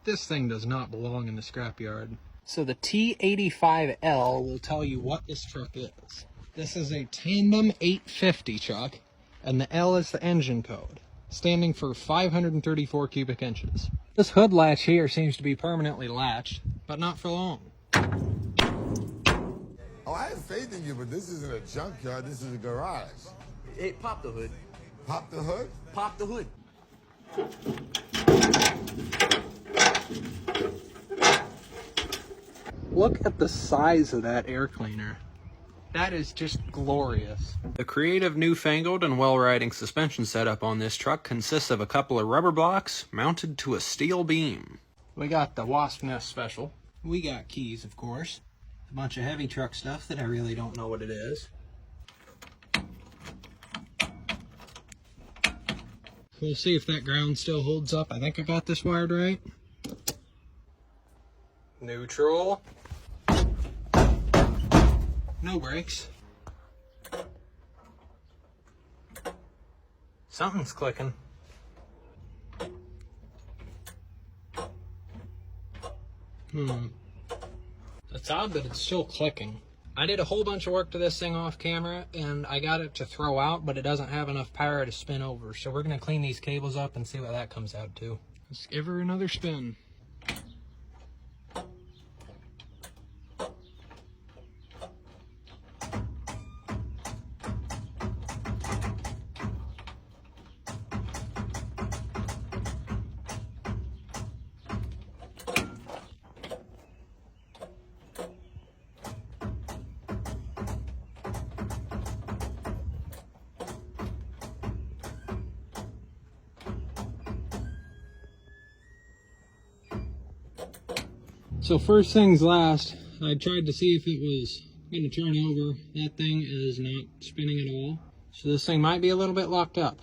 This thing does not belong in the scrapyard. So the T85L will tell you what this truck is. This is a tandem 850 truck, and the L is the engine code, standing for 534 cubic inches. This hood latch here seems to be permanently latched, but not for long. Oh, I have faith in you, but this isn't a junkyard, this is a garage. Hey, pop the hood. Pop the hood? Pop the hood. Look at the size of that air cleaner. That is just glorious. The creative, newfangled, and well-riding suspension setup on this truck consists of a couple of rubber blocks mounted to a steel beam. We got the Wasp Nest Special. We got keys, of course. A bunch of heavy truck stuff that I really don't know what it is. We'll see if that ground still holds up. I think I got this wired right. Neutral. No brakes. Something's clicking. It's odd that it's still clicking. I did a whole bunch of work to this thing off camera, and I got it to throw out, but it doesn't have enough power to spin over. So we're gonna clean these cables up and see what that comes out to. Let's give her another spin. So first things last, I tried to see if it was going to turn over. That thing is not spinning at all. So this thing might be a little bit locked up.